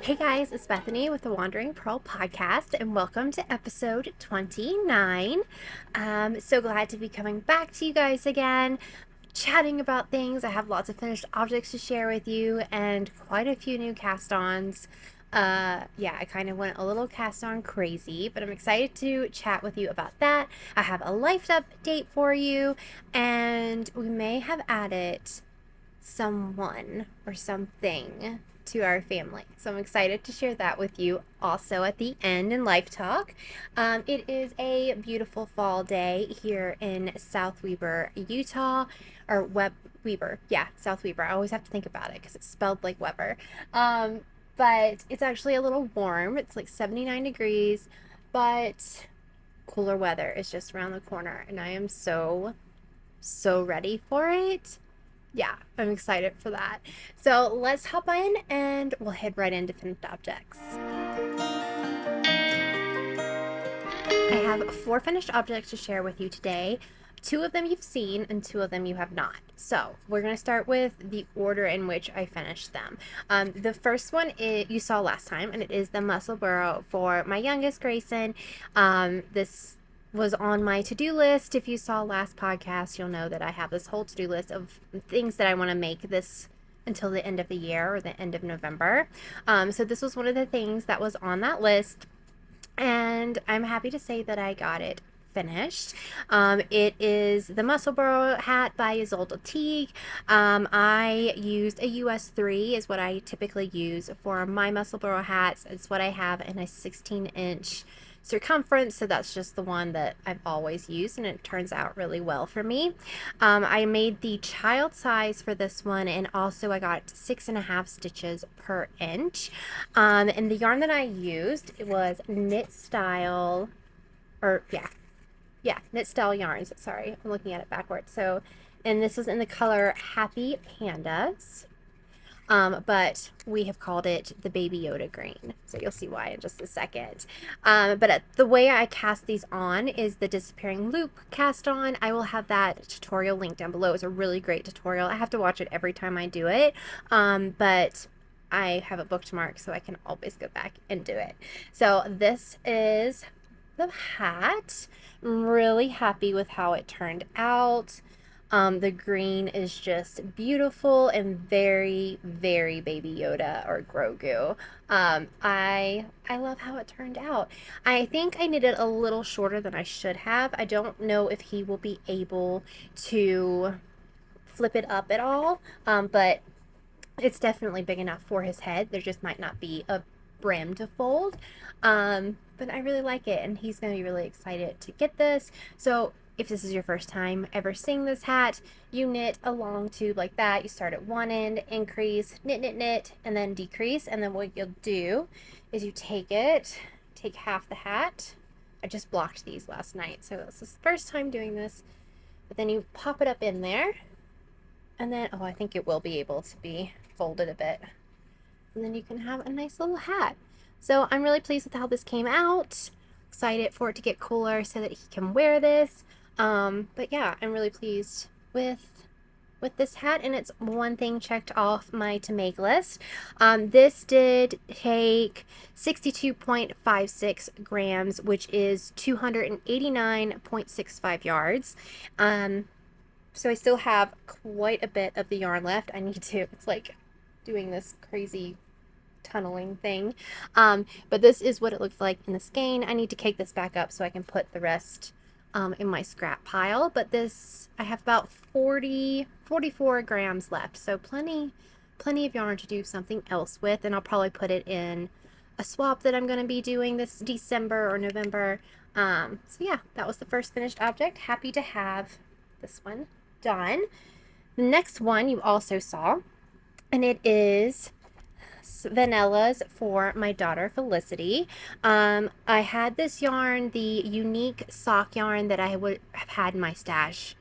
Hey guys, it's Bethany with the Wandering Purl podcast, and welcome to episode 29. So glad to be coming back to you guys again, chatting about things. I have lots of finished objects to share with you, and quite a few new cast-ons. I kind of went a little cast-on crazy, but I'm excited to chat with you about that. I have a life update for you, and we may have added someone or something to our family. So I'm excited to share that with you also at the end in Life Talk. It is a beautiful fall day here in South Weber, Utah, or Weber. Yeah, South Weber. I always have to think about it because it's spelled like Weber. But it's actually a little warm. It's like 79 degrees, but cooler weather is just around the corner, and I am so ready for it. Yeah, I'm excited for that. So let's hop in and we'll head right into finished objects. I have 4 finished objects to share with you today. 2 of them you've seen and 2 of them you have not. So we're going to start with the order in which I finished them. The first one you saw last time, and it is the Musselburgh for my youngest Greyson. This was on my to-do list. If you saw last podcast, you'll know that I have this whole to-do list of things that I want to make this until the end of the year or the end of November. So this was one of the things that was on that list, and I'm happy to say that I got it finished. It is the Musselburgh hat by Isolde Teague. I used a US 3 is what I typically use for my Musselburgh hats. It's what I have in a 16-inch circumference, so that's just the one that I've always used, and it turns out really well for me. I made the child size for this one, and also I got 6.5 stitches per inch. And the yarn that I used, it was Knit Style yarns. Sorry, I'm looking at it backwards. So, and this was in the color Happy Pandas. But we have called it the Baby Yoda green. So you'll see why in just a second. But the way I cast these on is the disappearing loop cast on. I will have that tutorial linked down below. It's a really great tutorial. I have to watch it every time I do it. But I have it bookmarked so I can always go back and do it. So this is the hat. I'm really happy with how it turned out. The green is just beautiful and very, very Baby Yoda or Grogu. I love how it turned out. I think I knit it a little shorter than I should have. I don't know if he will be able to flip it up at all, but it's definitely big enough for his head. There just might not be a brim to fold. But I really like it, and he's going to be really excited to get this. So if this is your first time ever seeing this hat, you knit a long tube like that. You start at one end, increase, knit, knit, knit, and then decrease. And then what you'll do is you take half the hat. I just blocked these last night, so this is the first time doing this. But then you pop it up in there, and then, I think it will be able to be folded a bit. And then you can have a nice little hat. So I'm really pleased with how this came out. Excited for it to get cooler so that he can wear this. But yeah, I'm really pleased with this hat, and it's one thing checked off my to make list. This did take 62.56 grams, which is 289.65 yards. So I still have quite a bit of the yarn left. I need to, it's like doing this crazy tunneling thing. But this is what it looks like in the skein. I need to cake this back up so I can put the rest in my scrap pile, but this, I have about 44 grams left, so plenty of yarn to do something else with, and I'll probably put it in a swap that I'm going to be doing this December or November. So yeah, that was the first finished object. Happy to have this one done. The next one you also saw, and it is vanillas for my daughter Felicity. I had this yarn, the Uneek sock yarn that I would have had in my stash,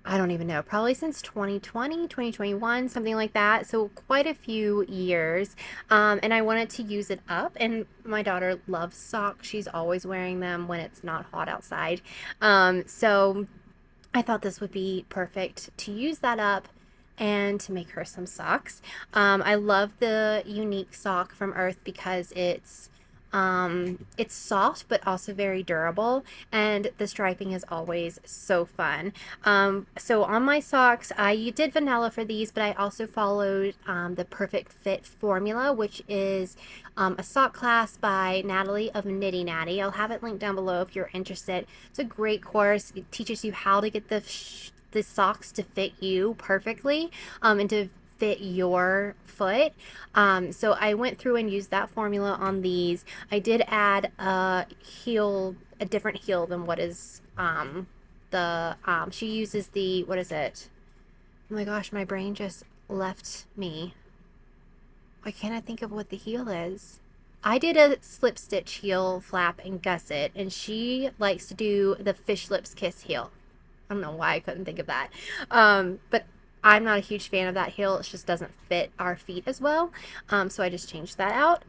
I don't even know, probably since 2020, 2021, something like that. So quite a few years. And I wanted to use it up, and my daughter loves socks. She's always wearing them when it's not hot outside. So I thought this would be perfect to use that up and to make her some socks. I love the Uneek sock from Urth because it's soft but also very durable, and the striping is always so fun. So on my socks, I did vanilla for these, but I also followed the Perfect Fit formula, which is a sock class by Natalie of Nitty Natty. I'll have it linked down below if you're interested. It's a great course. It teaches you how to get the socks to fit you perfectly, and to fit your foot. So I went through and used that formula on these. I did add a different heel than what is she uses the, what is it? Oh my gosh, my brain just left me. Why can't I think of what the heel is? I did a slip stitch heel flap and gusset, and she likes to do the fish lips kiss heel. I don't know why I couldn't think of that. But I'm not a huge fan of that heel. It just doesn't fit our feet as well. So I just changed that out.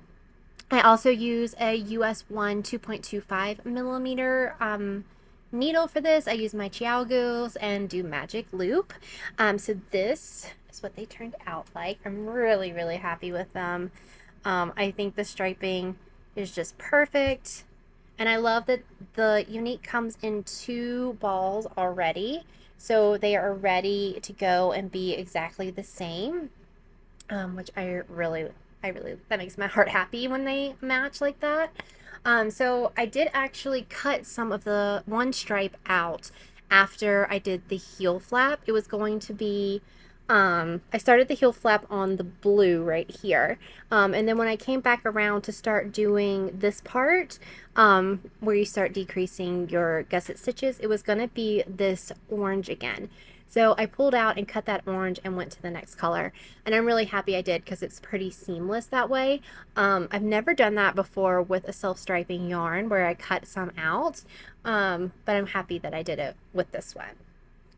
I also use a US 1 2.25 millimeter needle for this. I use my Chiaogos and do magic loop. So this is what they turned out like. I'm really, really happy with them. I think the striping is just perfect. And I love that the Uneek comes in 2 balls already. So they are ready to go and be exactly the same, which I really, that makes my heart happy when they match like that. So I did actually cut some of the one stripe out after I did the heel flap. It was going to be, I started the heel flap on the blue right here. And then when I came back around to start doing this part, where you start decreasing your gusset stitches, it was going to be this orange again. So I pulled out and cut that orange and went to the next color. And I'm really happy I did because it's pretty seamless that way. I've never done that before with a self-striping yarn where I cut some out, but I'm happy that I did it with this one.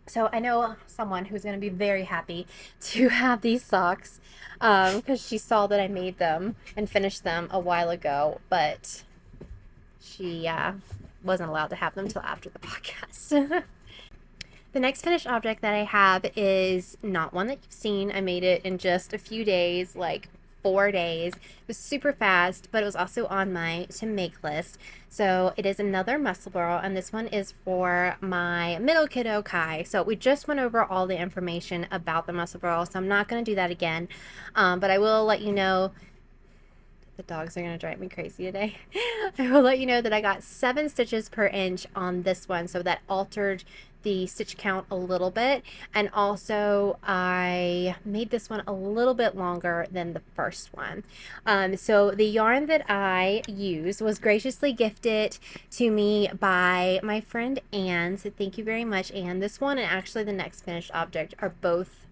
So I know someone who's going to be very happy to have these socks, because she saw that I made them and finished them a while ago, but she wasn't allowed to have them till after the podcast. The next finished object that I have is not one that you've seen. I made it in just a few days, like 4 days. It was super fast, but it was also on my to make list. So it is another Musselburgh, and this one is for my middle kiddo, Kai. So we just went over all the information about the Musselburgh, so I'm not going to do that again. But I will let you know. The dogs are going to drive me crazy today. I will let you know that I got 7 stitches per inch on this one, so that altered the stitch count a little bit, and also I made this one a little bit longer than the first one. So the yarn that I used was graciously gifted to me by my friend Anne, so thank you very much, Anne. This one and actually the next finished object are both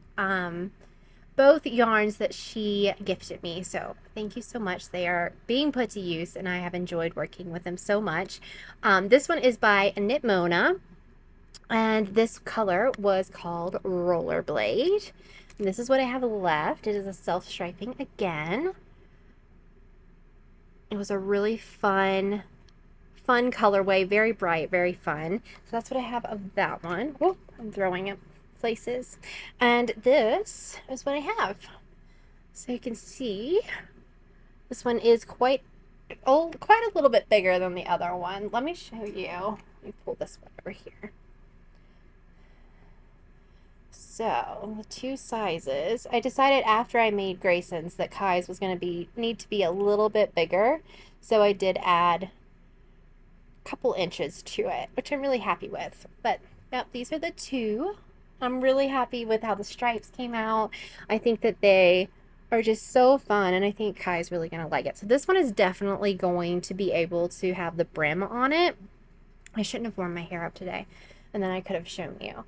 yarns that she gifted me, so thank you so much. They are being put to use and I have enjoyed working with them so much. This one is by Knit Mona, and this color was called Rollerblade. And this is what I have left. It is a self-striping again. It was a really fun colorway, very bright, very fun. So that's what I have of that one. Whoop, I'm throwing it places. And this is what I have. So you can see this one is quite a little bit bigger than the other one. Let me show you. Let me pull this one over here. So the 2 sizes, I decided after I made Greyson's that Kai's was going to need to be a little bit bigger, so I did add a couple inches to it, which I'm really happy with. But yep, these are the 2. I'm really happy with how the stripes came out. I think that they are just so fun, and I think Kai's really going to like it. So this one is definitely going to be able to have the brim on it. I shouldn't have worn my hair up today, and then I could have shown you.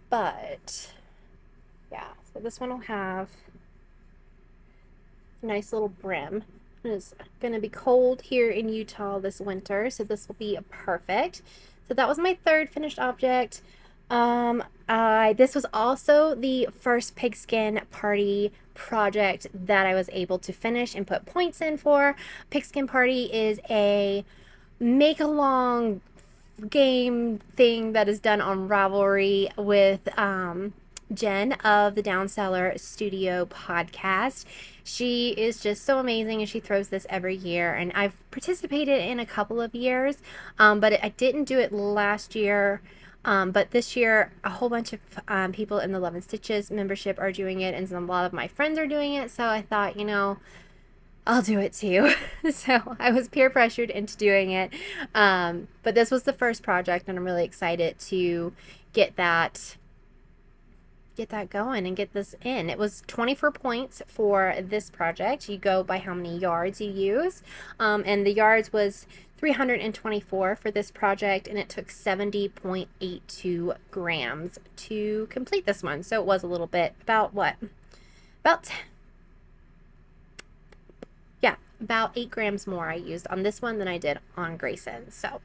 But yeah, so this one will have a nice little brim. It's going to be cold here in Utah this winter, so this will be perfect. So that was my 3rd finished object. This was also the first Pigskin party project that I was able to finish and put points in for. Pigskin Party is a make-along game thing that is done on Ravelry with Jen of the Downseller Studio podcast. She is just so amazing, and she throws this every year. And I've participated in a couple of years, but I didn't do it last year. But this year, a whole bunch of people in the Love and Stitches membership are doing it, and a lot of my friends are doing it. So I thought, I'll do it too. So I was peer pressured into doing it. But this was the first project, and I'm really excited to get that going and get this in. It was 24 points for this project. You go by how many yards you use, and the yards was 324 for this project, and it took 70.82 grams to complete this one. So it was a little bit, about 8 grams more I used on this one than I did on Greyson. So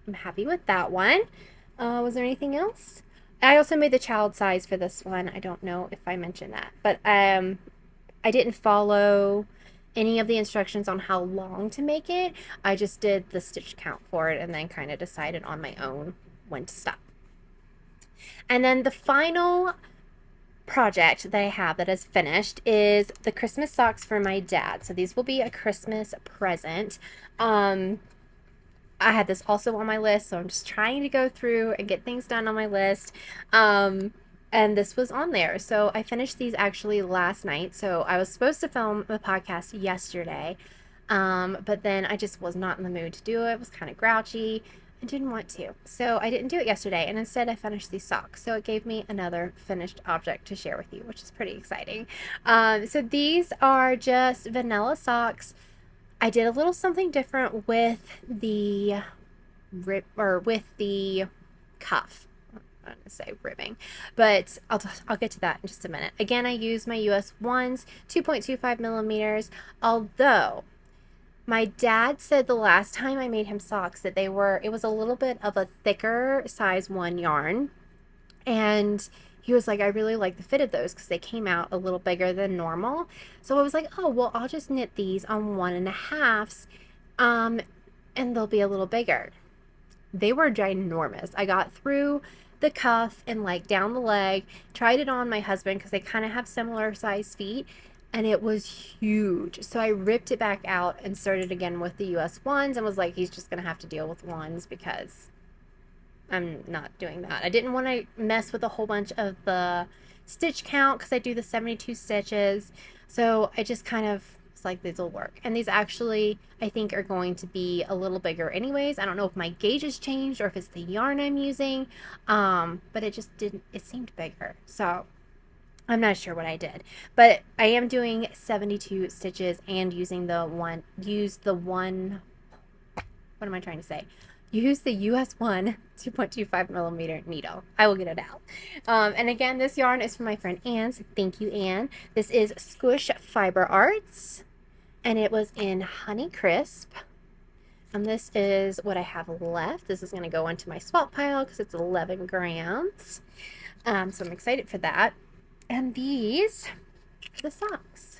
I'm happy with that one. Was there anything else? I also made the child size for this one. I don't know if I mentioned that, but I didn't follow any of the instructions on how long to make it. I just did the stitch count for it and then kind of decided on my own when to stop. And then the final project that I have that is finished is the Christmas socks for my dad. So these will be a Christmas present. I had this also on my list, so I'm just trying to go through and get things done on my list. And this was on there. So I finished these actually last night. So I was supposed to film the podcast yesterday, but then I just was not in the mood to do it. I was kind of grouchy and didn't want to. So I didn't do it yesterday, and instead I finished these socks. So it gave me another finished object to share with you, which is pretty exciting. So these are just vanilla socks. I did a little something different with the cuff. I'm going to say ribbing, but I'll get to that in just a minute. Again, I used my US ones, 2.25 millimeters, although my dad said the last time I made him socks that it was a little bit of a thicker size 1 yarn, and he was like, I really like the fit of those because they came out a little bigger than normal. So I was like, oh, well, I'll just knit these on 1.5s, and they'll be a little bigger. They were ginormous. I got through the cuff and like down the leg, tried it on my husband because they kind of have similar size feet, and it was huge. So I ripped it back out and started again with the US ones and was like, he's just going to have to deal with ones because I'm not doing that. I didn't want to mess with a whole bunch of the stitch count because I do the 72 stitches. So I just kind of was like, these will work. And these actually, I think, are going to be a little bigger anyways. I don't know if my gauge has changed or if it's the yarn I'm using, but it just didn't, it seemed bigger. So I'm not sure what I did, but I am doing 72 stitches and using what am I trying to say? Use the US 1 2.25 millimeter needle. I will get it out. And again, this yarn is from my friend Anne. So thank you, Anne. This is Squoosh Fiberarts, and it was in Honey Crisp. And this is what I have left. This is going to go into my swap pile because it's 11 grams. So I'm excited for that. And these are the socks.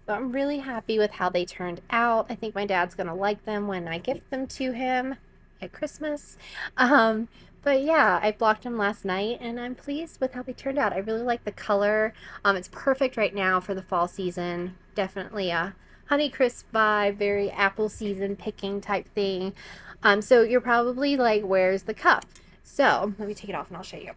So I'm really happy with how they turned out. I think my dad's going to like them when I gift them to him at Christmas. But yeah, I blocked them last night, and I'm pleased with how they turned out. I really like the color. It's perfect right now for the fall season. Definitely a Honey Crisp vibe, very apple season picking type thing. So you're probably like, where's the cuff? So let me take it off and I'll show you.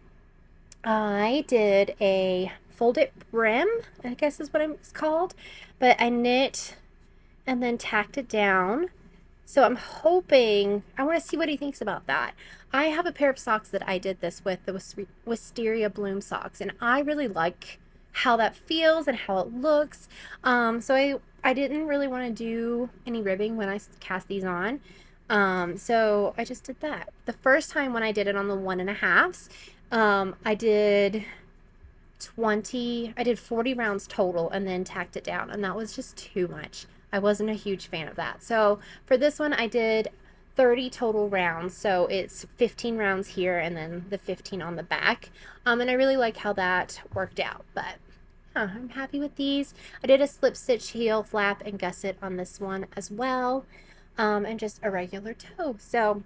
I did a folded brim, I guess is what it's called, but I knit and then tacked it down. So I'm hoping, I want to see what he thinks about that. I have a pair of socks that I did this with, the Wisteria Bloom socks, and I really like how that feels and how it looks. So I didn't really want to do any ribbing when I cast these on. So I just did that. The first time when I did it on the 1.5s, I did 40 rounds total and then tacked it down, and that was just too much. I wasn't a huge fan of that. So for this one, I did 30 total rounds. So it's 15 rounds here and then the 15 on the back. And I really like how that worked out, but yeah, I'm happy with these. I did a slip stitch heel flap and gusset on this one as well. And just a regular toe. So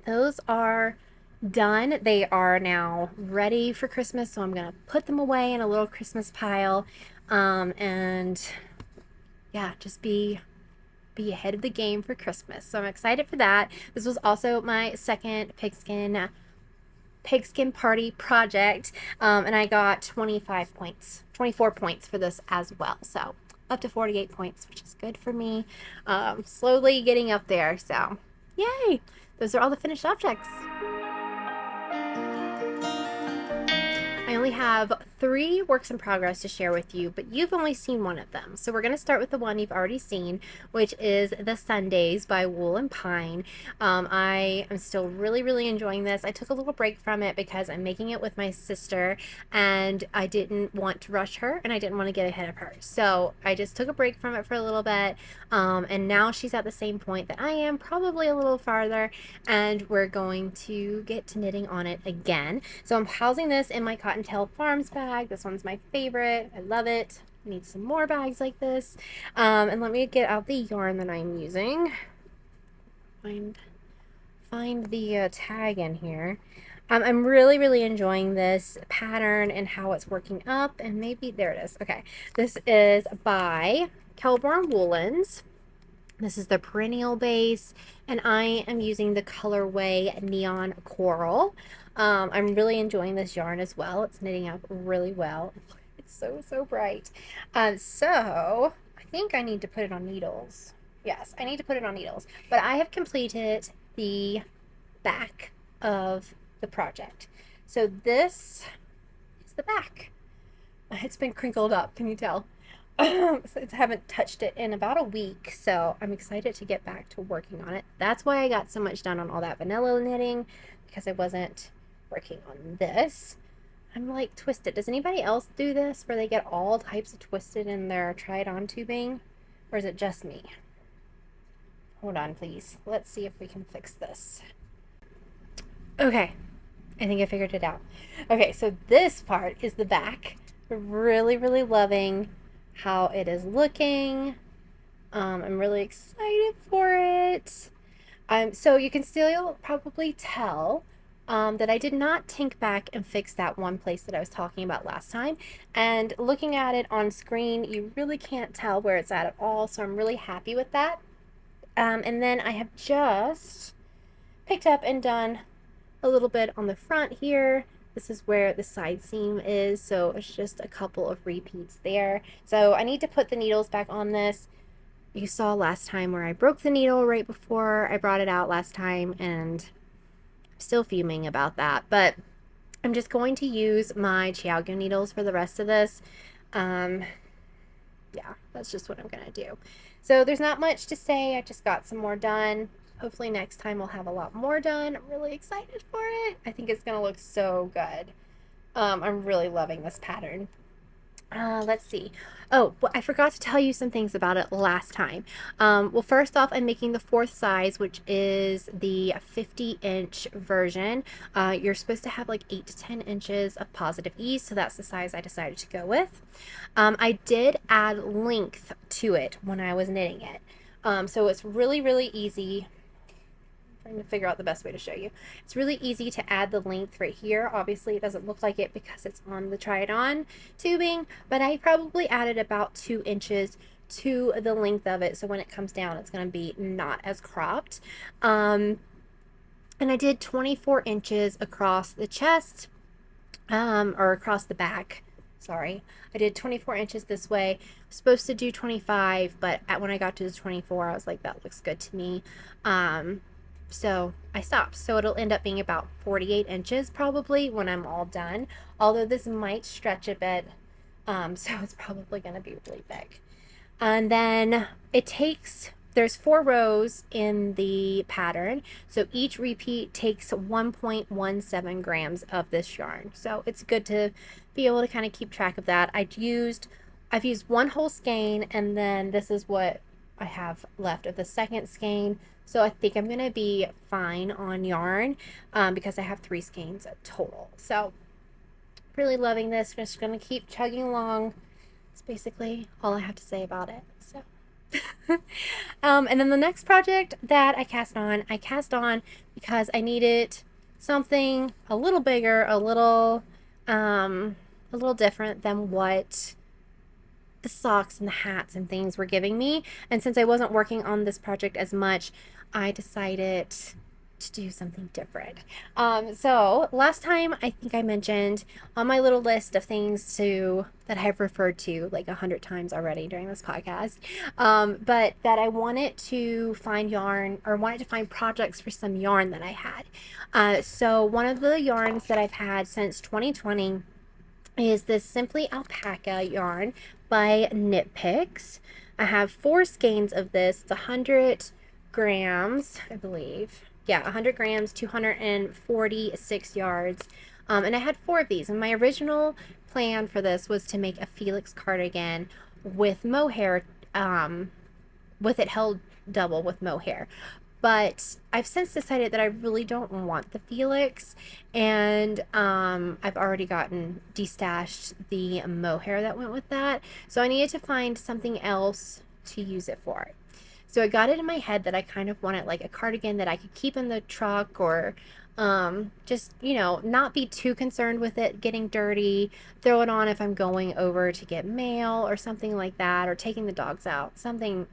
those are done. They are now ready for Christmas, so I'm gonna put them away in a little Christmas pile, and yeah, just be ahead of the game for Christmas. So I'm excited for that. This was also my second pigskin party project, and I got 25 points, 24 points for this as well. So up to 48 points, which is good for me. Slowly getting up there. So yay! Those are all the finished objects. I only have 3 works in progress to share with you, but you've only seen one of them. So we're going to start with the one you've already seen, which is the Sundaze by Wool and Pine. I am still really enjoying this. I took a little break from it because I'm making it with my sister, and I didn't want to rush her, and I didn't want to get ahead of her. So I just took a break from it for a little bit, and now she's at the same point that I am, probably a little farther, and we're going to get to knitting on it again. So I'm housing this in my Cotton Tail Farms bag. This one's my favorite. I love it. I need some more bags like this. And let me get out the yarn that I'm using. Find the tag in here. I'm really enjoying this pattern and how it's working up. And maybe, there it is. Okay. This is by Kelborn Woolens. This is the perennial base, and I am using the colorway Neon Coral. I'm really enjoying this yarn as well. It's knitting up really well. It's so bright. So I think I need to put it on needles. Yes, I need to put it on needles. But I have completed the back of the project. So this is the back. It's been crinkled up, can you tell? So I haven't touched it in about a week, so I'm excited to get back to working on it. That's why I got so much done on all that vanilla knitting, because I wasn't working on this. I'm like twisted. Does anybody else do this where they get all types of twisted in their try-it-on tubing, or is it just me? Hold on, please. Let's see if we can fix this. Okay, I think I figured it out. Okay, so this part is the back. Really loving how it is looking. I'm really excited for it. So you can still probably tell that I did not tink back and fix that one place that I was talking about last time. And looking at it on screen, you really can't tell where it's at all. So I'm really happy with that. And then I have just picked up and done a little bit on the front here. This is where the side seam is, so it's just a couple of repeats there. So I need to put the needles back on this. You saw last time where I broke the needle right before I brought it out last time, and I'm still fuming about that. But I'm just going to use my Chiago needles for the rest of this. Yeah, that's just what I'm going to do. So there's not much to say. I just got some more done. Hopefully next time we'll have a lot more done. I'm really excited for it. I think it's going to look so good. I'm really loving this pattern. Let's see. Oh, well, I forgot to tell you some things about it last time. Well, first off, I'm making the 4th size, which is the 50-inch version. You're supposed to have like 8 to 10 inches of positive ease, so that's the size I decided to go with. I did add length to it when I was knitting it. So it's really easy. I'm trying to figure out the best way to show you. It's really easy to add the length right here. Obviously it doesn't look like it because it's on the try it on tubing, but I probably added about 2 inches to the length of it, so when it comes down it's going to be not as cropped. And I did 24 inches across the chest, or across the back. Sorry, I did 24 inches this way. I was supposed to do 25, but when I got to the 24, I was like, that looks good to me. So I stopped. So it'll end up being about 48 inches probably when I'm all done. Although this might stretch a bit, so it's probably going to be really big. And then there's 4 rows in the pattern, so each repeat takes 1.17 grams of this yarn. So it's good to be able to kind of keep track of that. I've used 1 whole skein, and then this is what I have left of the second skein. So I think I'm going to be fine on yarn because I have 3 skeins total. So really loving this. Just going to keep chugging along. It's basically all I have to say about it. So and then the next project that I cast on because I needed something a little bigger, a little different than what the socks and the hats and things were giving me. And since I wasn't working on this project as much, I decided to do something different. So last time I think I mentioned on my little list of things that I've referred to like 100 times already during this podcast, but that I wanted to find yarn, or wanted to find projects for some yarn that I had. So one of the yarns that I've had since 2020 is this Simply Alpaca yarn by Knit Picks. I have 4 skeins of this. It's 100 grams, I believe. Yeah, 100 grams, 246 yards. And I had 4 of these. And my original plan for this was to make a Felix cardigan with mohair, with it held double with mohair. But I've since decided that I really don't want the Felix, and I've already destashed the mohair that went with that. So I needed to find something else to use it for. So I got it in my head that I kind of wanted like a cardigan that I could keep in the truck, or just, you know, not be too concerned with it getting dirty, throw it on if I'm going over to get mail or something like that, or taking the dogs out, something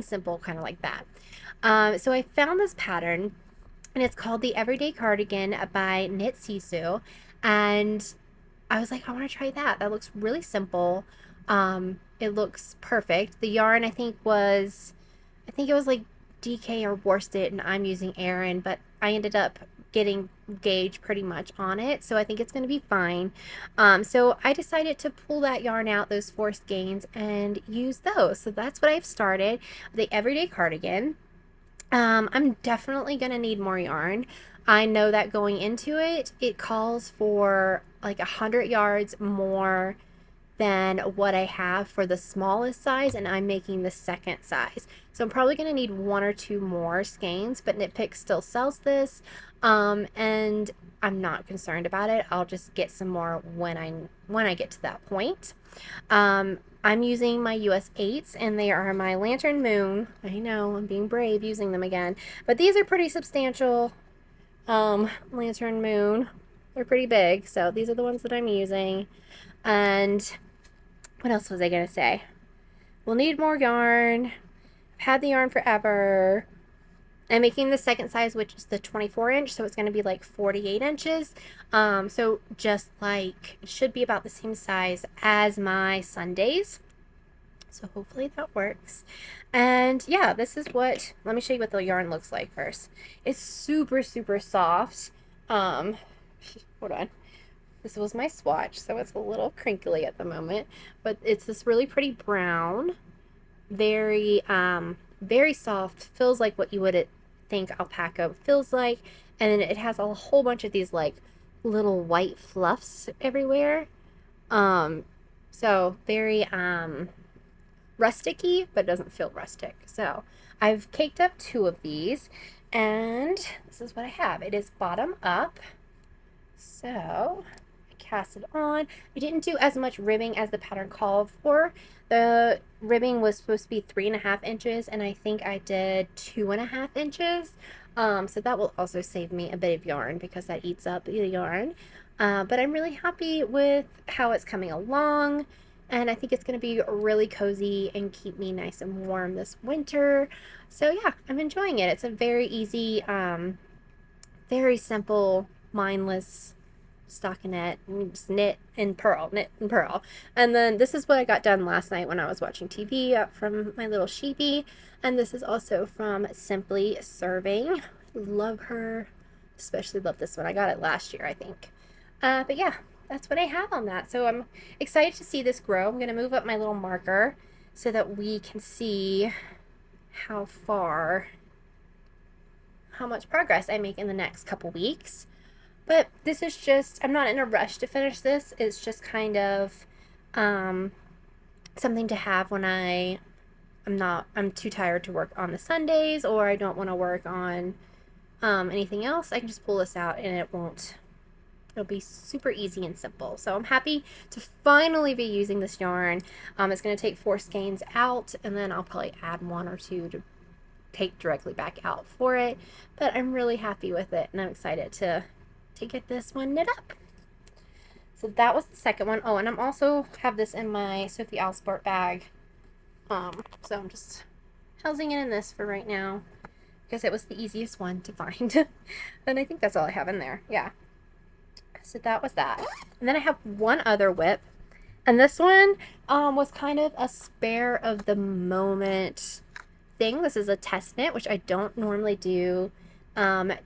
simple kind of like that. So I found this pattern, and it's called the Everyday Cardigan by Knit Sisu, and I was like, I want to try that. That looks really simple. It looks perfect. The yarn I think it was like DK or worsted, and I'm using Aran, but I ended up getting gauge pretty much on it, so I think it's going to be fine. So I decided to pull that yarn out, those 4 skeins, and use those. So that's what I've started, the Everyday Cardigan. I'm definitely going to need more yarn. I know that going into it, it calls for like 100 yards more than what I have for the smallest size, and I'm making the second size. So I'm probably going to need 1 or 2 more skeins, but Knit Picks still sells this, and I'm not concerned about it. I'll just get some more when I get to that point. I'm using my US 8s, and they are my Lantern Moon. I know, I'm being brave using them again, but these are pretty substantial Lantern Moon. They're pretty big, so these are the ones that I'm using. And what else was I going to say? We'll need more yarn. I've had the yarn forever. I'm making the second size, which is the 24 inch, so it's going to be like 48 inches. So just like, it should be about the same size as my Sundaze. So hopefully that works. And yeah, this is what, let me show you what the yarn looks like first. It's super, super soft. Hold on. This was my swatch, so it's a little crinkly at the moment, but it's this really pretty brown, very soft, feels like what you would think alpaca feels like, and then it has a whole bunch of these like little white fluffs everywhere. So very rusticy, but it doesn't feel rustic. So I've caked up 2 of these, and this is what I have. It is bottom up. So cast it on. I didn't do as much ribbing as the pattern called for. The ribbing was supposed to be 3.5 inches, and I think I did 2.5 inches. So that will also save me a bit of yarn because that eats up the yarn. But I'm really happy with how it's coming along, and I think it's going to be really cozy and keep me nice and warm this winter. So yeah, I'm enjoying it. It's a very easy, very simple, mindless stockinette, just knit and purl. And then this is what I got done last night when I was watching TV from my little sheepy. And this is also from Simply Serving. Love her, especially love this one. I got it last year, I think. But yeah, that's what I have on that. So I'm excited to see this grow. I'm going to move up my little marker so that we can see how much progress I make in the next couple weeks. But this is just, I'm not in a rush to finish this. It's just kind of something to have when I'm too tired to work on the Sundays, or I don't want to work on anything else. I can just pull this out and it'll be super easy and simple. So I'm happy to finally be using this yarn. It's going to take 4 skeins out, and then I'll probably add 1 or 2 to take directly back out for it. But I'm really happy with it, and I'm excited to to get this one knit up. So that was the second one. Oh, and I'm also have this in my Sophie Alsport bag. So I'm just housing it in this for right now because it was the easiest one to find. And I think that's all I have in there. Yeah. So that was that. And then I have one other WIP. And this one was kind of a spare of the moment thing. This is a test knit, which I don't normally do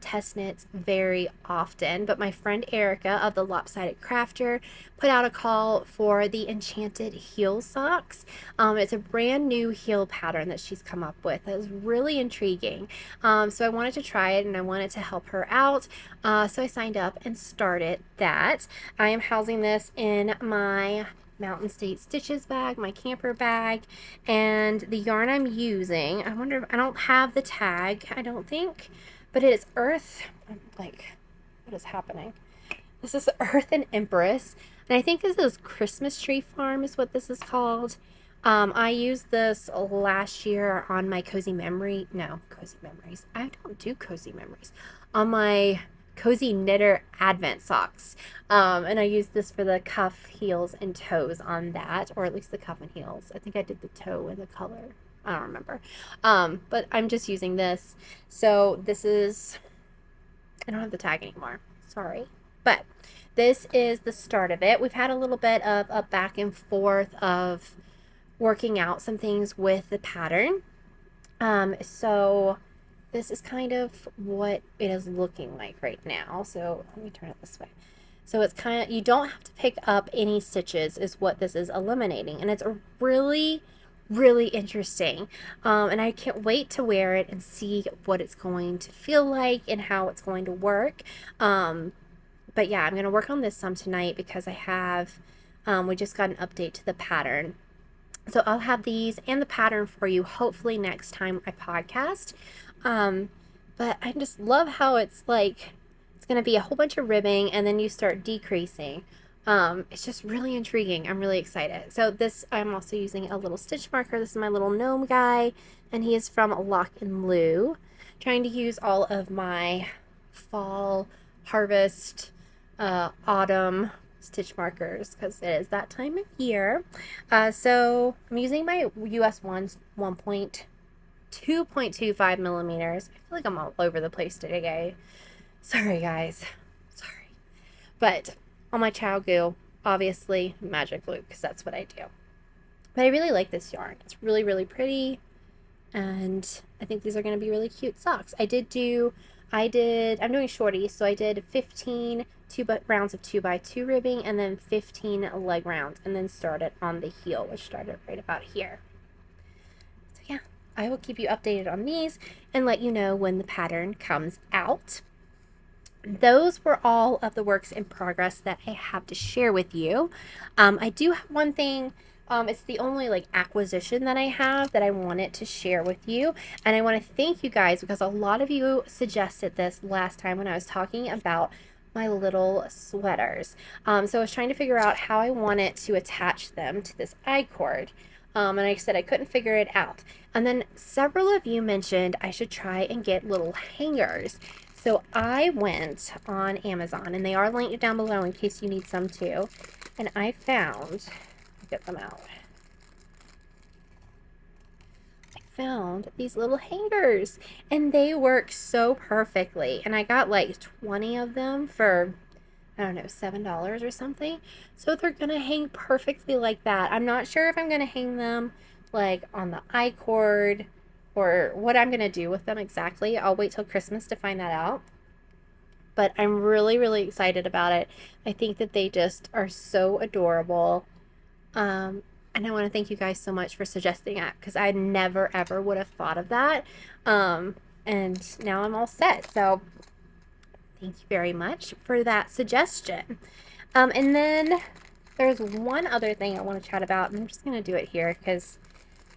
test knits very often, but my friend Erica of the Lopsided Crafter put out a call for the Enchanted heel socks. It's a brand new heel pattern that she's come up with. It was really intriguing. So I wanted to try it and I wanted to help her out. So I signed up and started that. I am housing this in my Mountain State Stitches bag, my camper bag, and the yarn I'm using, I wonder if I don't have the tag, I don't think, but it is Urth. I'm like, what is happening? This is Urth and Empress, and I think this is Christmas Tree Farm is what this is called. I used this last year on my Cozy Memories. I don't do Cozy Memories. On my Cozy Knitter Advent socks. And I used this for the cuff, heels, and toes on that, or at least the cuff and heels. I think I did the toe in the color. I don't remember. But I'm just using this. So this is, I don't have the tag anymore. Sorry. But this is the start of it. We've had a little bit of a back and forth of working out some things with the pattern. So this is kind of what it is looking like right now. So let me turn it this way. So it's kind of, you don't have to pick up any stitches is what this is eliminating. And it's really, really interesting. And I can't wait to wear it and see what it's going to feel like and how it's going to work. But yeah, I'm going to work on this some tonight because I have, we just got an update to the pattern. So I'll have these and the pattern for you hopefully next time I podcast. But I just love how it's like, it's going to be a whole bunch of ribbing and then you start decreasing. It's just really intriguing. I'm really excited. So this, I'm also using a little stitch marker. This is my little gnome guy, and he is from Lock and Lou. Trying to use all of my fall, harvest, autumn stitch markers because it is that time of year. So I'm using my US ones 2.25 millimeters. I feel like I'm all over the place today. Sorry, guys. Sorry. But on my Chow Goo, obviously magic glue because that's what I do. But I really like this yarn. It's really, really pretty. And I think these are going to be really cute socks. I'm doing shorties, so I did 15 rounds of 2x2 ribbing and then 15 leg rounds and then started on the heel, which started right about here. So yeah, I will keep you updated on these and let you know when the pattern comes out. Those were all of the works in progress that I have to share with you. I do have one thing. It's the only like acquisition that I have that I wanted to share with you. And I want to thank you guys because a lot of you suggested this last time when I was talking about my little sweaters. So I was trying to figure out how I wanted to attach them to this I-cord. And I said I couldn't figure it out. And then several of you mentioned I should try and get little hangers. So I went on Amazon, and they are linked down below in case you need some too. And I found, get them out. I found these little hangers, and they work so perfectly. And I got like 20 of them for, I don't know, $7 or something. So they're gonna hang perfectly like that. I'm not sure if I'm gonna hang them like on the I-cord or what I'm going to do with them exactly. I'll wait till Christmas to find that out. But I'm really, really excited about it. I think that they just are so adorable. And I want to thank you guys so much for suggesting that because I never, ever would have thought of that. And now I'm all set. So thank you very much for that suggestion. And then there's one other thing I want to chat about. And I'm just going to do it here because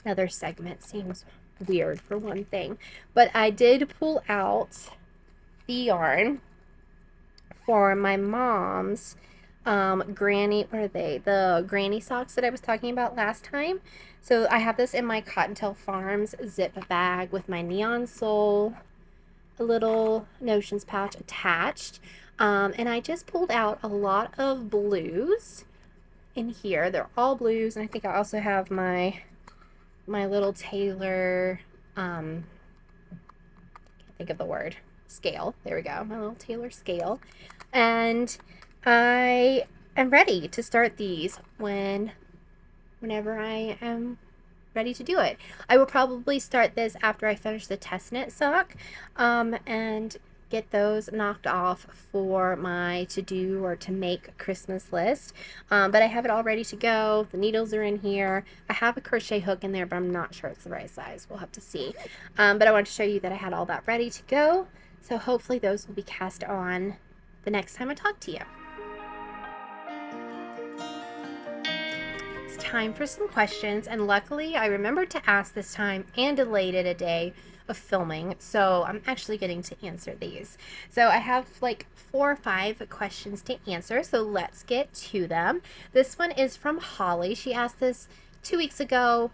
another segment seems weird for one thing, but I did pull out the yarn for my mom's granny, what are they, the granny socks that I was talking about last time. So I have this in my Cottontail Farms zip bag with my NeonSol, a little notions pouch attached. And I just pulled out a lot of blues in here. They're all blues, and I think I also have my little tailor, can't think of the word, scale. There we go, my little tailor scale. And I am ready to start these whenever I am ready to do it. I will probably start this after I finish the test knit sock, and get those knocked off for my to do or to make Christmas list. But I have it all ready to go. The needles are in here. I have a crochet hook in there, but I'm not sure it's the right size. We'll have to see. But I wanted to show you that I had all that ready to go. So hopefully those will be cast on the next time I talk to you. Time for some questions, and luckily I remembered to ask this time and delayed it a day of filming, so I'm actually getting to answer these. So I have like 4 or 5 questions to answer, so let's get to them. This one is from Holly. She asked this 2 weeks ago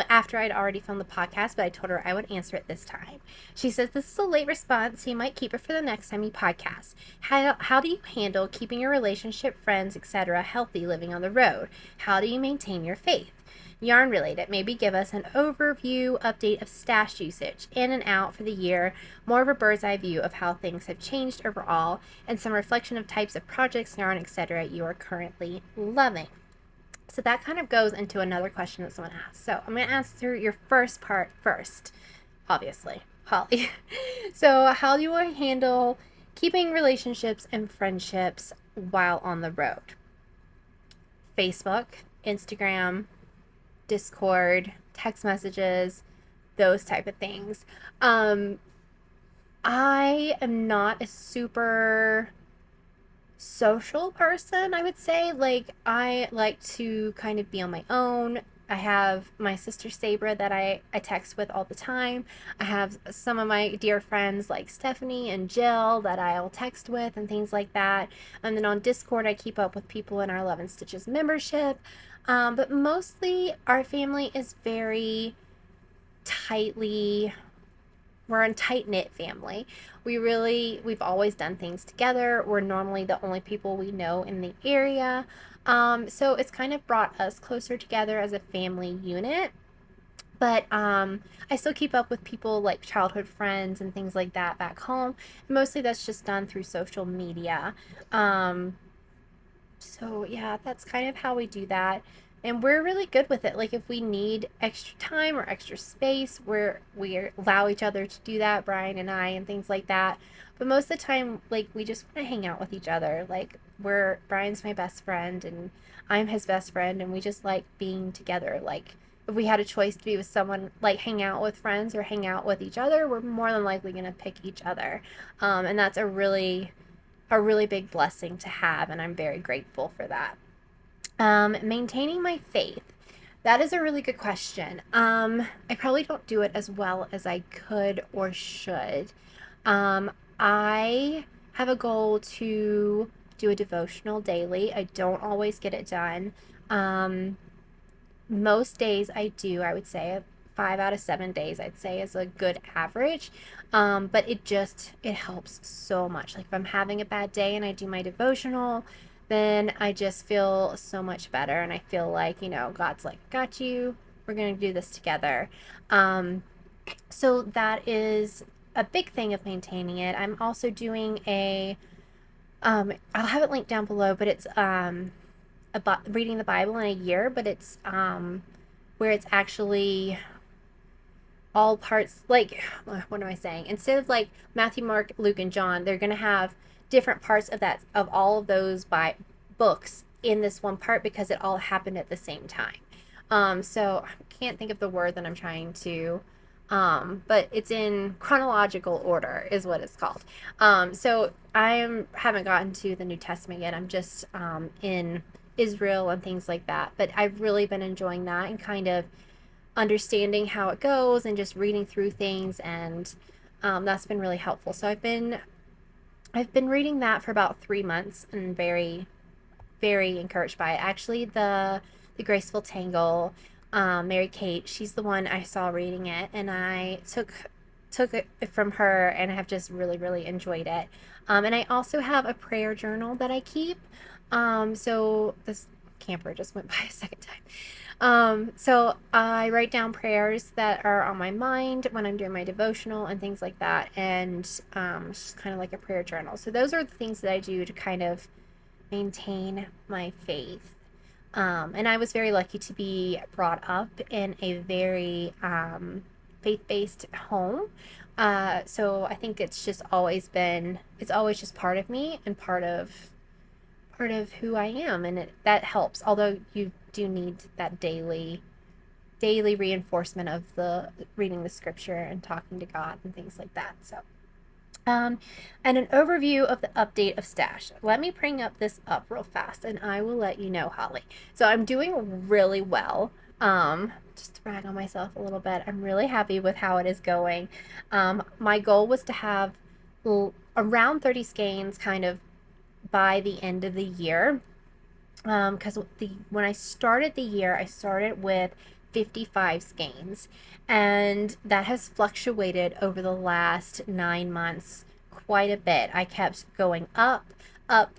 after I'd already filmed the podcast, but I told her I would answer it this time. She says, this is a late response, so you might keep it for the next time you podcast. How do you handle keeping your relationship, friends, etc. healthy living on the road? How do you maintain your faith? Yarn related, maybe give us an overview update of stash usage in and out for the year, more of a bird's eye view of how things have changed overall, and some reflection of types of projects, yarn, etc. you are currently loving. So that kind of goes into another question that someone asked. So I'm going to answer your first part first, obviously, Holly. So how do I handle keeping relationships and friendships while on the road? Facebook, Instagram, Discord, text messages, those type of things. I am not a super social person, I would say. Like, I like to kind of be on my own. I have my sister Sabra that I text with all the time. I have some of my dear friends like Stephanie and Jill that I'll text with and things like that. And then on Discord, I keep up with people in our 11 Stitches membership. But mostly our family is very we're a tight-knit family. We've always done things together. We're normally the only people we know in the area. So it's kind of brought us closer together as a family unit. But I still keep up with people like childhood friends and things like that back home. Mostly that's just done through social media. So yeah, that's kind of how we do that. And we're really good with it. Like, if we need extra time or extra space, we allow each other to do that, Brian and I, and things like that. But most of the time, like, we just want to hang out with each other. Like, Brian's my best friend and I'm his best friend, and we just like being together. Like, if we had a choice to be with someone, like hang out with friends or hang out with each other, we're more than likely going to pick each other. And that's a really big blessing to have, and I'm very grateful for that. Maintaining my faith. That is a really good question. I probably don't do it as well as I could or should. I have a goal to do a devotional daily. I don't always get it done. Most days I do, I would say 5 out of 7 days, I'd say, is a good average. But it helps so much. Like, if I'm having a bad day and I do my devotional, then I just feel so much better, and I feel like, God's like, got you, we're going to do this together. So that is a big thing of maintaining it. I'm also doing I'll have it linked down below, but it's about reading the Bible in a year, but it's where it's actually all parts, like, what am I saying? Instead of like Matthew, Mark, Luke, and John, they're going to have different parts of all of those books in this one part, because it all happened at the same time. So I can't think of the word that I'm trying to, but it's in chronological order is what it's called. So haven't gotten to the New Testament yet. I'm just in Israel and things like that, but I've really been enjoying that and kind of understanding how it goes and just reading through things, and that's been really helpful. So I've been reading that for about 3 months and very, very encouraged by it. Actually, the Graceful Tangle, Mary Kate, she's the one I saw reading it, and I took took it from her and have just really, really enjoyed it. And I also have a prayer journal that I keep. So this camper just went by a second time. So I write down prayers that are on my mind when I'm doing my devotional and things like that. And it's just kind of like a prayer journal. So those are the things that I do to kind of maintain my faith. And I was very lucky to be brought up in a very faith-based home. So I think it's always just part of me and part of who I am, and that helps. Although you do need that daily reinforcement of the reading the scripture and talking to God and things like that. So, and an overview of the update of stash. Let me bring this up real fast, and I will let you know, Holly. So I'm doing really well. Just to brag on myself a little bit, I'm really happy with how it is going. My goal was to have around 30 skeins kind of by the end of the year, because when I started the year, I started with 55 skeins, and that has fluctuated over the last 9 months quite a bit. I kept going up, up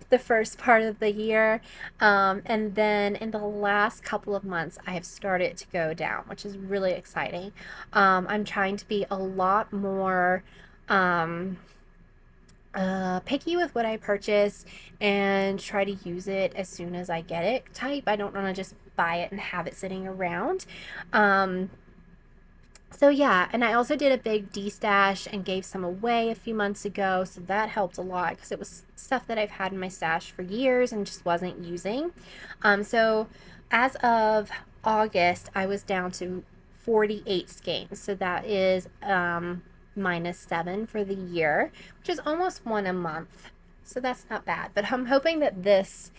the first part of the year, and then in the last couple of months, I have started to go down, which is really exciting. I'm trying to be a lot more picky with what I purchase and try to use it as soon as I get it type. I don't want to just buy it and have it sitting around. So yeah, and I also did a big de-stash and gave some away a few months ago, so that helped a lot because it was stuff that I've had in my stash for years and just wasn't using. So as of August, I was down to 48 skeins, so that is -7 for the year, which is almost one a month. So that's not bad. But I'm hoping that this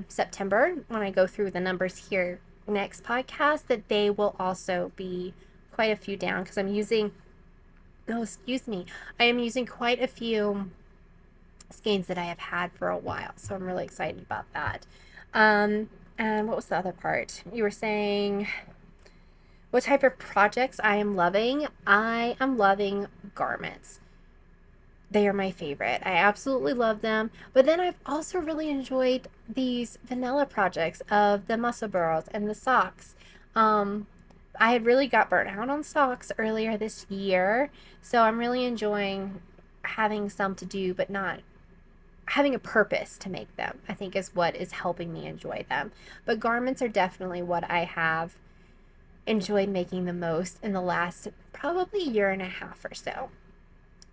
September, when I go through the numbers here next podcast, that they will also be quite a few down, because I am using quite a few skeins that I have had for a while. So I'm really excited about that. And what was the other part? You were saying what type of projects I am loving. I am loving garments. They are my favorite. I absolutely love them. But then I've also really enjoyed these vanilla projects of the Musselburghs and the socks. I had really got burnt out on socks earlier this year, so I'm really enjoying having some to do, but not having a purpose to make them, I think, is what is helping me enjoy them. But garments are definitely what I have enjoyed making the most in the last probably year and a half or so.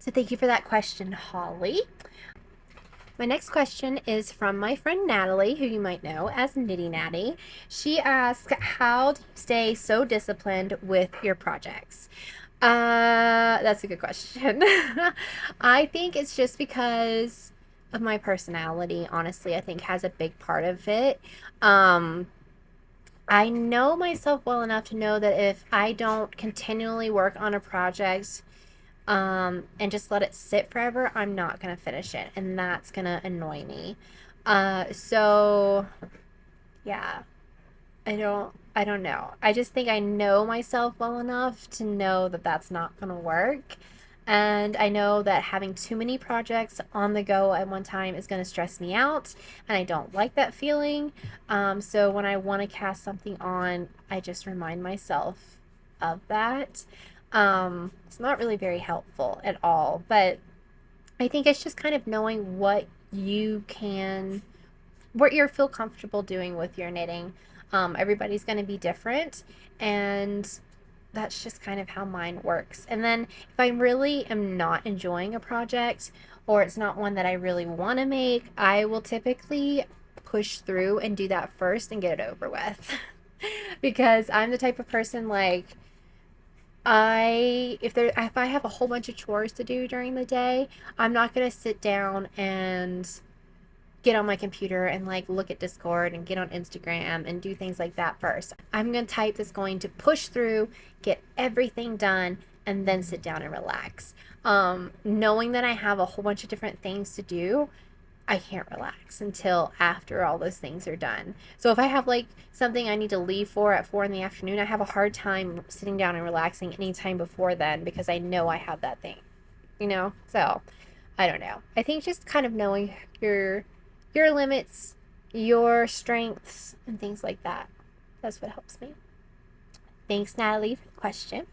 So thank you for that question, Holly. My next question is from my friend Natalie, who you might know as Nitty Natty. She asks, how do you stay so disciplined with your projects? That's a good question. I think it's just because of my personality, honestly. I think has a big part of it. I know myself well enough to know that if I don't continually work on a project, and just let it sit forever, I'm not gonna finish it, and that's gonna annoy me. So yeah, I don't know. I just think I know myself well enough to know that that's not gonna work. And I know that having too many projects on the go at one time is going to stress me out, and I don't like that feeling. So when I want to cast something on, I just remind myself of that. It's not really very helpful at all, but I think it's just kind of knowing what you feel comfortable doing with your knitting. Everybody's going to be different, and that's just kind of how mine works. And then if I really am not enjoying a project, or it's not one that I really want to make, I will typically push through and do that first and get it over with. Because I'm the type of person, like, if I have a whole bunch of chores to do during the day, I'm not going to sit down and get on my computer and like look at Discord and get on Instagram and do things like that first. I'm going to type that's going to push through, get everything done, and then sit down and relax. Knowing that I have a whole bunch of different things to do, I can't relax until after all those things are done. So if I have like something I need to leave for at 4 in the afternoon, I have a hard time sitting down and relaxing anytime before then because I know I have that thing, you know? So I don't know. I think just kind of knowing your limits, your strengths, and things like that. That's what helps me. Thanks, Natalie, for the question.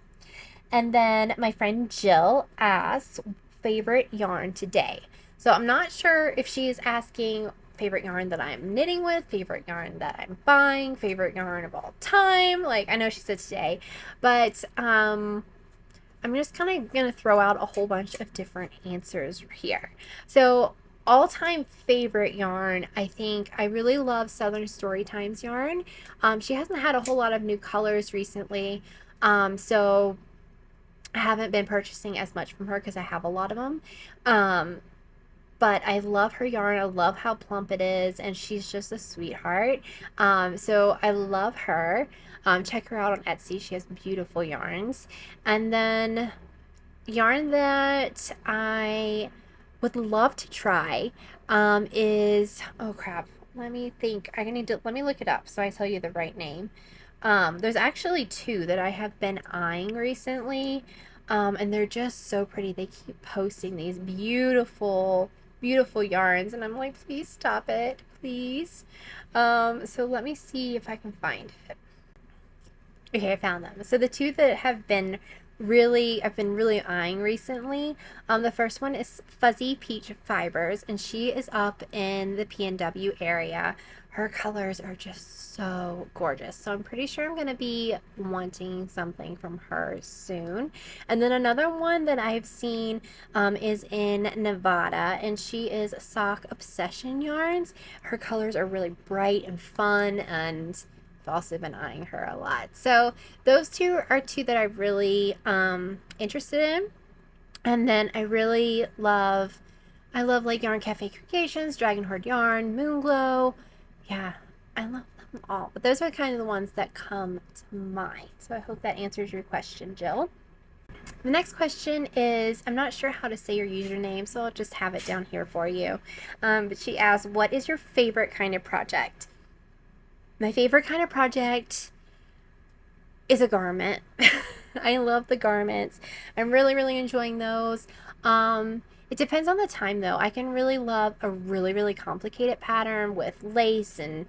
And then my friend Jill asks, favorite yarn today. So I'm not sure if she is asking favorite yarn that I'm knitting with, favorite yarn that I'm buying, favorite yarn of all time. Like, I know she said today, but I'm just kind of going to throw out a whole bunch of different answers here. So all-time favorite yarn, I think I really love Southern Storytime's yarn. She hasn't had a whole lot of new colors recently, so I haven't been purchasing as much from her because I have a lot of them. But I love her yarn. I love how plump it is, and she's just a sweetheart. So I love her. Check her out on Etsy. She has beautiful yarns. And then yarn that I would love to try is, oh crap, let me think. Let me look it up so I tell you the right name. There's actually two that I have been eyeing recently, and they're just so pretty. They keep posting these beautiful, beautiful yarns, and I'm like, please stop it, please. So let me see if I can find it. Okay, I found them. So the two that I've been really eyeing recently. The first one is Fuzzy Peach Fibers, and she is up in the PNW area. Her colors are just so gorgeous. So I'm pretty sure I'm going to be wanting something from her soon. And then another one that I've seen is in Nevada, and she is Sock Obsession Yarns. Her colors are really bright and fun, and I've also been eyeing her a lot. So those two are two that I'm really interested in. And then I love like Yarn Cafe Creations, Dragon Horde Yarn, Moonglow. Yeah, I love them all. But those are kind of the ones that come to mind. So I hope that answers your question, Jill. The next question is, I'm not sure how to say your username, so I'll just have it down here for you. But she asks, what is your favorite kind of project? My favorite kind of project is a garment. I love the garments. I'm really enjoying those. It depends on the time though. I can really love a really complicated pattern with lace and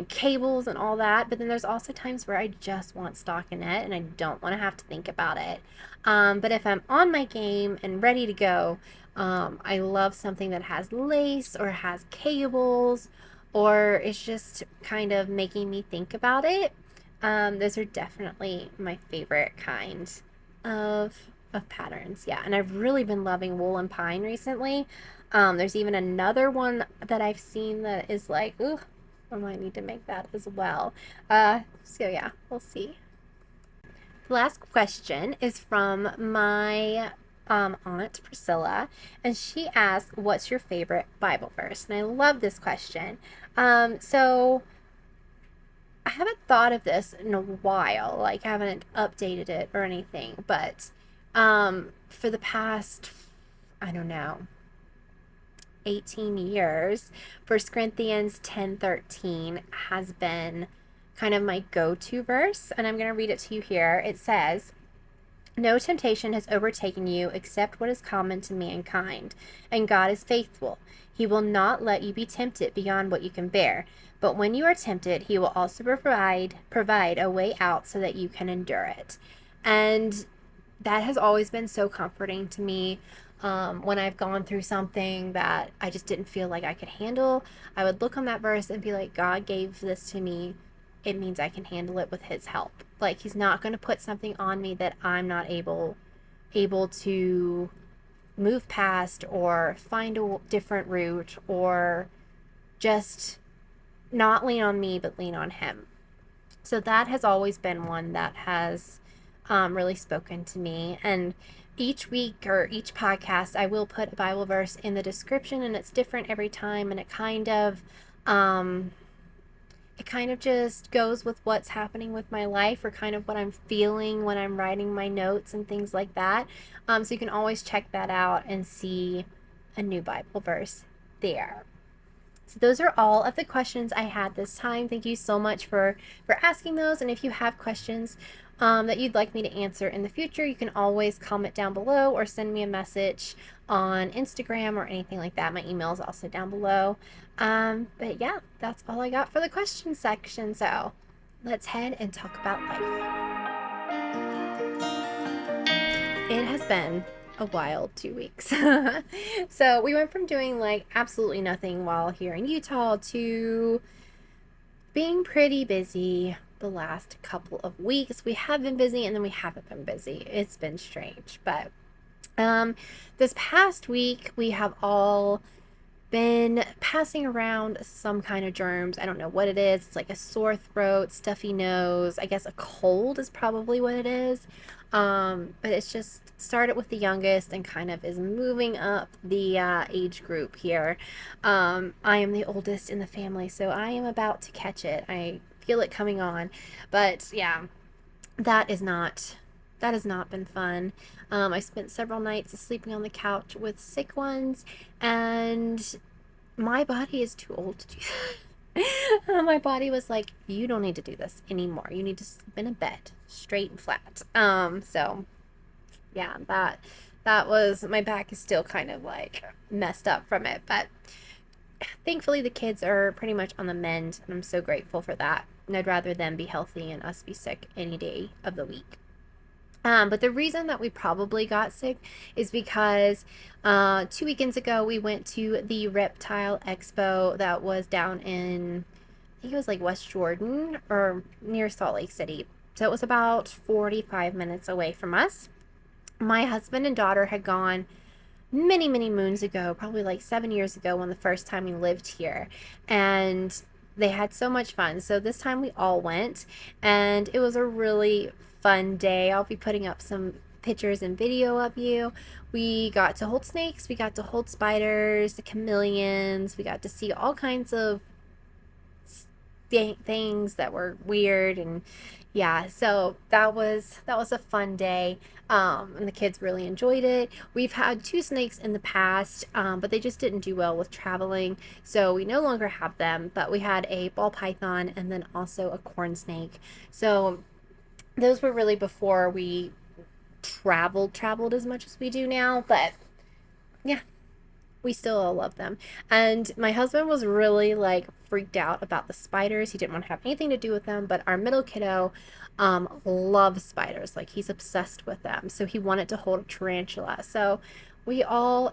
cables and all that, but then there's also times where I just want stockinette and I don't want to have to think about it. But if I'm on my game and ready to go, I love something that has lace or has cables, or it's just kind of making me think about it. Those are definitely my favorite kind of patterns. Yeah, and I've really been loving wool and pine recently. There's even another one that I've seen that is like, ooh, I might need to make that as well. So yeah, we'll see. The last question is from my aunt Priscilla, and she asked, what's your favorite Bible verse? And I love this question. So I haven't thought of this in a while, like I haven't updated it or anything, but for the past, I don't know, 18 years, 1 Corinthians 10:13 has been kind of my go-to verse, and I'm going to read it to you here. It says, no temptation has overtaken you except what is common to mankind, and God is faithful. He will not let you be tempted beyond what you can bear, but when you are tempted, he will also provide a way out so that you can endure it. And that has always been so comforting to me. When I've gone through something that I just didn't feel like I could handle, I would look on that verse and be like, God gave this to me. It means I can handle it with his help. Like, he's not going to put something on me that I'm not able to move past or find a different route, or just not lean on me but lean on him. So that has always been one that has really spoken to me. And each week or each podcast, I will put a Bible verse in the description, and it's different every time, and it kind of just goes with what's happening with my life, or kind of what I'm feeling when I'm writing my notes and things like that. So you can always check that out and see a new Bible verse there. So those are all of the questions I had this time. Thank you so much for asking those. And if you have questions that you'd like me to answer in the future, you can always comment down below or send me a message on Instagram or anything like that. My email is also down below. But yeah, that's all I got for the question section. So let's head and talk about life. It has been a wild 2 weeks. So we went from doing like absolutely nothing while here in Utah to being pretty busy the last couple of weeks. We have been busy and then we haven't been busy. It's been strange. But this past week we have all been passing around some kind of germs. I don't know what it is. It's like a sore throat, stuffy nose. I guess a cold is probably what it is. But it's just started with the youngest and kind of is moving up the age group here. I am the oldest in the family, so I am about to catch it. I feel it coming on. But yeah, that has not been fun. I spent several nights sleeping on the couch with sick ones, and my body is too old to do that. My body was like, you don't need to do this anymore. You need to sleep in a bed, straight and flat. So yeah, that was, my back is still kind of like messed up from it, but thankfully the kids are pretty much on the mend, and I'm so grateful for that. And I'd rather them be healthy and us be sick any day of the week. But the reason that we probably got sick is because 2 weekends ago we went to the Reptile Expo that was down in, I think it was like West Jordan or near Salt Lake City. So it was about 45 minutes away from us. My husband and daughter had gone many, many moons ago, probably like 7 years ago when the first time we lived here. And they had so much fun. So this time we all went, and it was a really fun day. I'll be putting up some pictures and video of you. We got to hold snakes, we got to hold spiders, the chameleons, we got to see all kinds of things that were weird, and yeah, so that was a fun day. And the kids really enjoyed it. We've had 2 snakes in the past, but they just didn't do well with traveling, so we no longer have them. But we had a ball python and then also a corn snake. So those were really before we traveled as much as we do now. But yeah, we still all love them. And my husband was really like freaked out about the spiders. He didn't want to have anything to do with them, but our middle kiddo loves spiders. Like, he's obsessed with them. So he wanted to hold a tarantula. So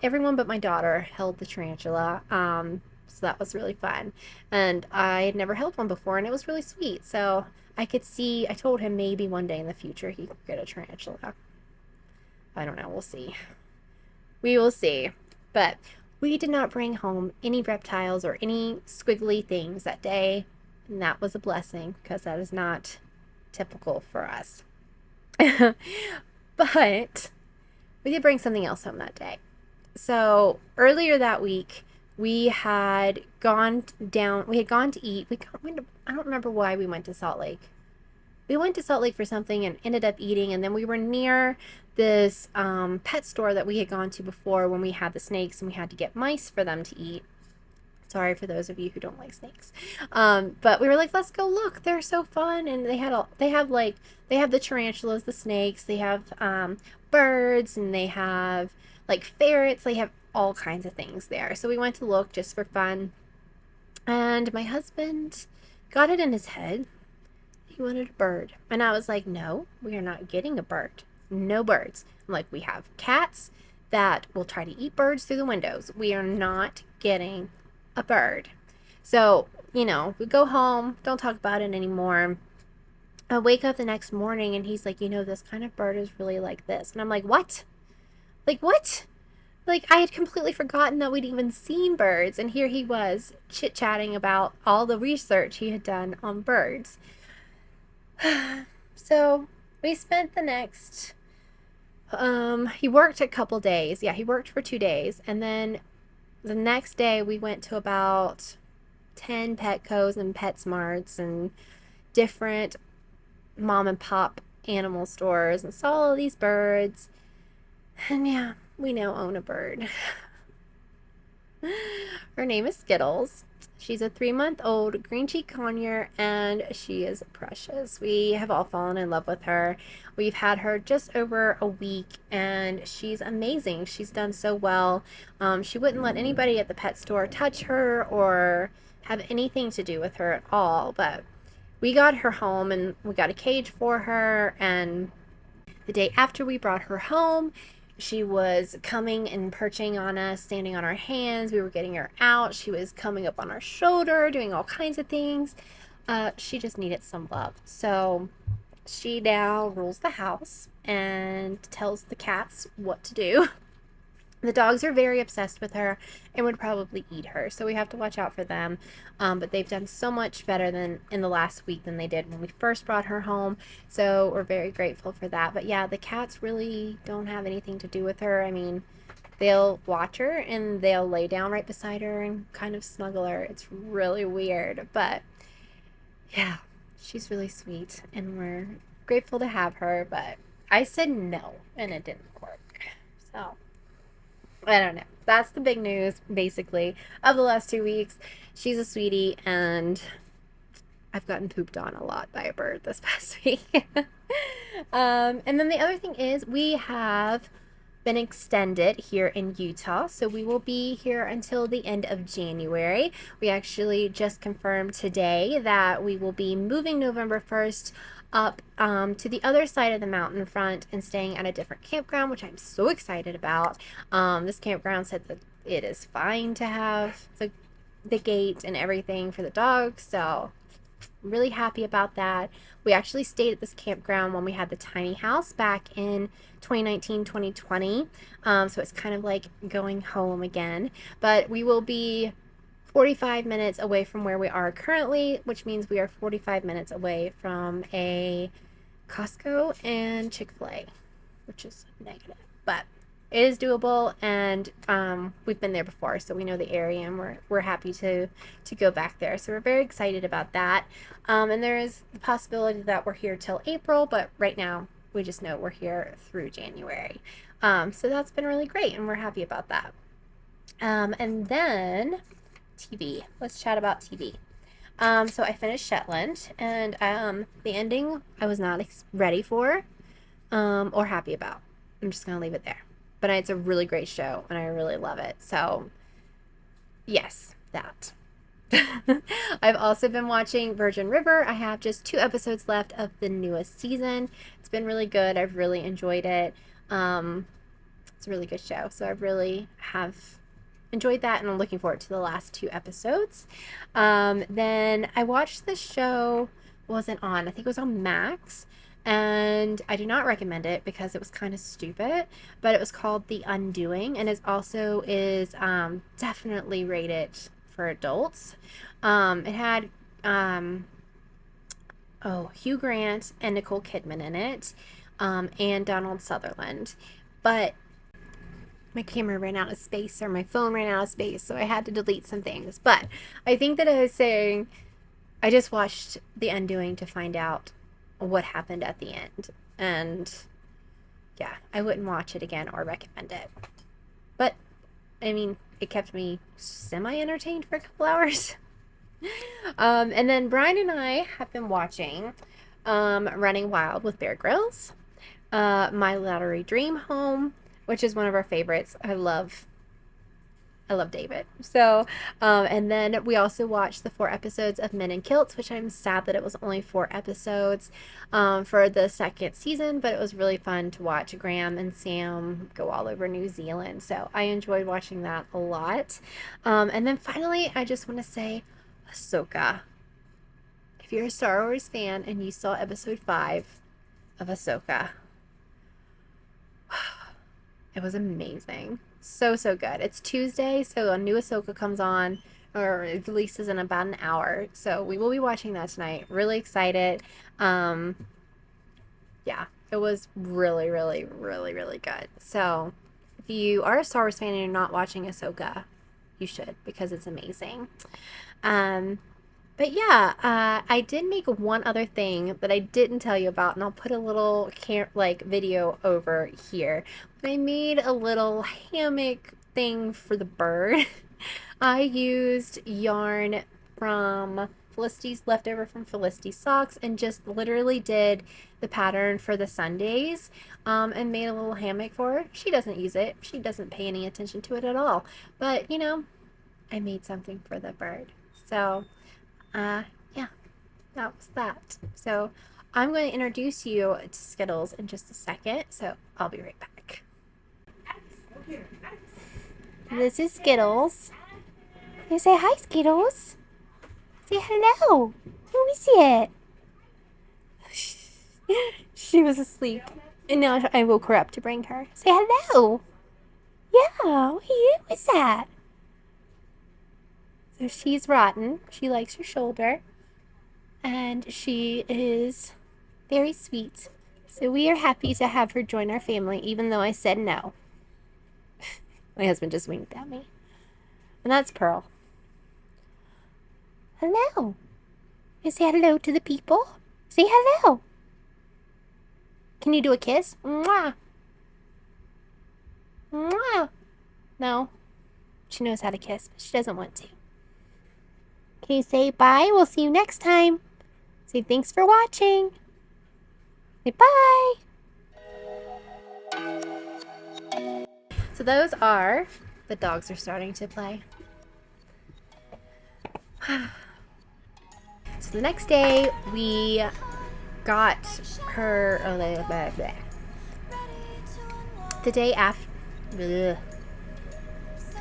everyone but my daughter held the tarantula. So that was really fun. And I had never held one before, and it was really sweet. So I told him maybe one day in the future he could get a tarantula. I don't know. We'll see. We will see. But we did not bring home any reptiles or any squiggly things that day, and that was a blessing because that is not typical for us. But we did bring something else home that day. So earlier that week, we had gone to eat. I don't remember why we went to Salt Lake. We went to Salt Lake for something and ended up eating, and then we were near this pet store that we had gone to before when we had the snakes, and we had to get mice for them to eat. Sorry for those of you who don't like snakes. But we were like, let's go look. They're so fun. And they have the tarantulas, the snakes, they have birds, and they have like ferrets. They have all kinds of things there. So we went to look just for fun. And my husband got it in his head he wanted a bird. And I was like, no, we are not getting a bird. No birds. I'm like, we have cats that will try to eat birds through the windows. We are not getting a bird. So, we go home, don't talk about it anymore. I wake up the next morning and he's like, this kind of bird is really like this. And I'm like, what? Like, what? Like, I had completely forgotten that we'd even seen birds. And here he was chit-chatting about all the research he had done on birds. So we spent the next, he worked a couple days. Yeah, he worked for 2 days. And then the next day we went to about 10 Petcos and PetSmarts and different mom and pop animal stores and saw all these birds. And yeah, we now own a bird. Her name is Skittles. She's a 3-month-old green cheek conure, and she is precious. We have all fallen in love with her. We've had her just over a week, and she's amazing. She's done so well. She wouldn't let anybody at the pet store touch her or have anything to do with her at all, but we got her home and we got a cage for her, and the day after we brought her home, she was coming and perching on us, standing on our hands. We were getting her out. She was coming up on our shoulder, doing all kinds of things. She just needed some love. So she now rules the house and tells the cats what to do. The dogs are very obsessed with her and would probably eat her, so we have to watch out for them. But they've done so much better than in the last week than they did when we first brought her home, so we're very grateful for that. But yeah, the cats really don't have anything to do with her. I mean, they'll watch her and they'll lay down right beside her and kind of snuggle her. It's really weird, but yeah, she's really sweet and we're grateful to have her. But I said no and it didn't work, so I don't know. That's the big news, basically, of the last 2 weeks. She's a sweetie, and I've gotten pooped on a lot by a bird this past week. And then the other thing is we have been extended here in Utah, so we will be here until the end of January. We actually just confirmed today that we will be moving November 1st up to the other side of the mountain front and staying at a different campground, which I'm so excited about. This campground said that it is fine to have the gate and everything for the dogs, so I'm really happy about that. We actually stayed at this campground when we had the tiny house back in 2019, 2020, so it's kind of like going home again. But we will be 45 minutes away from where we are currently, which means we are 45 minutes away from a Costco and Chick-fil-A, which is negative, but it is doable, and we've been there before, so we know the area, and we're happy to go back there. So we're very excited about that. And there is the possibility that we're here till April, but right now we just know we're here through January. So that's been really great, and we're happy about that. And then TV. Let's chat about TV. So I finished Shetland, and the ending I was not ready for or happy about. I'm just gonna leave it there. But it's a really great show, and I really love it. So, yes, that. I've also been watching Virgin River. I have just 2 episodes left of the newest season. It's been really good. I've really enjoyed it. It's a really good show, so I really have enjoyed that, and I'm looking forward to the last 2 episodes. Then I watched this show, wasn't on, I think it was on Max, and I do not recommend it because it was kind of stupid, but it was called The Undoing, and it also is definitely rated for adults. It had Hugh Grant and Nicole Kidman in it, and Donald Sutherland, but my camera ran out of space, or my phone ran out of space, so I had to delete some things. But I think that I was saying I just watched The Undoing to find out what happened at the end, and yeah, I wouldn't watch it again or recommend it. But I mean, it kept me semi-entertained for a couple hours. And then Brian and I have been watching Running Wild with Bear Grylls, My Lottery Dream Home, which is one of our favorites. I love David. So, and then we also watched the 4 episodes of Men in Kilts, which I'm sad that it was only 4 episodes for the 2nd season, but it was really fun to watch Graham and Sam go all over New Zealand. So I enjoyed watching that a lot. And then finally, I just want to say Ahsoka. If you're a Star Wars fan and you saw episode 5 of Ahsoka, it was amazing. So good. It's Tuesday, so a new Ahsoka comes on, or it releases in about an hour. So we will be watching that tonight. Really excited. Yeah, it was really good. So if you are a Star Wars fan and you're not watching Ahsoka, you should, because it's amazing. But yeah, I did make one other thing that I didn't tell you about, and I'll put a little video over here. I made a little hammock thing for the bird. I used yarn from Felicity's, leftover from Felicity's socks, and just literally did the pattern for the Sundaze, and made a little hammock for her. She doesn't use it. She doesn't pay any attention to it at all. But, you know, I made something for the bird. So, yeah, that was that. So, I'm going to introduce you to Skittles in just a second. So, I'll be right back. This is Skittles. You say hi, Skittles. Say hello. Let me see it. She was asleep. And now I woke her up to bring her. Say hello. Yeah, who is that? So she's rotten. She likes her shoulder. And she is very sweet. So we are happy to have her join our family, even though I said no. My husband just winked at me. And that's Purl. Hello. You say hello to the people? Say hello. Can you do a kiss? Mwah. Mwah. No. She knows how to kiss, but she doesn't want to. Can you say bye? We'll see you next time. Say thanks for watching. Say bye. So those are, the dogs are starting to play. So the next day, we got her, the day after,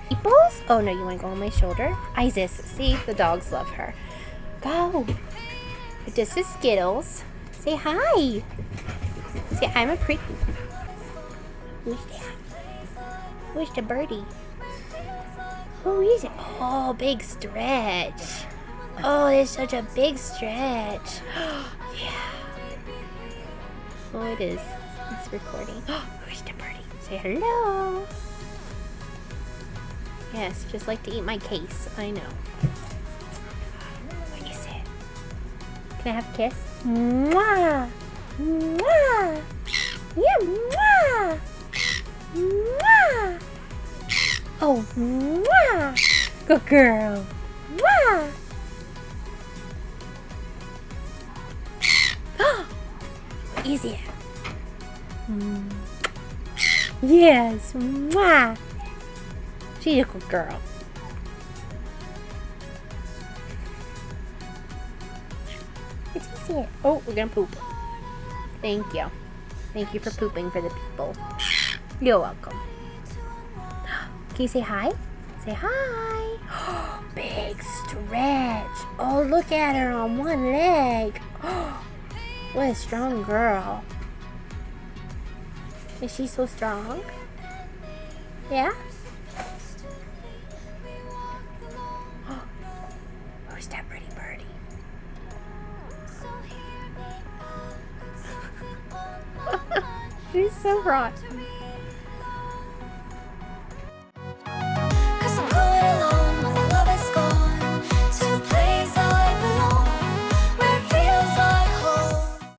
Peoples? Oh no, you want to go on my shoulder? Isis, see, the dogs love her. Go. This is Skittles. Say hi. Say, I'm a pretty. Who's that? Where's the birdie? Who is it? Oh, big stretch. Oh, it's such a big stretch. Yeah. Oh, it is. It's recording. Where's the birdie? Say hello. Yes, just like to eat my case. I know. What is it? Can I have a kiss? Mwah! Mwah! Yeah, mwah! Mwah! Oh, mwah! Good girl. Mwah! Easy. Yes, mwah! She's a good girl. It's easy. Oh, we're gonna poop. Thank you. Thank you for pooping for the people. You're welcome. Can you say hi? Say hi. Big stretch. Oh, look at her on one leg. What a strong girl. Is she so strong? Yeah? Where's that pretty birdie? She's so rotten.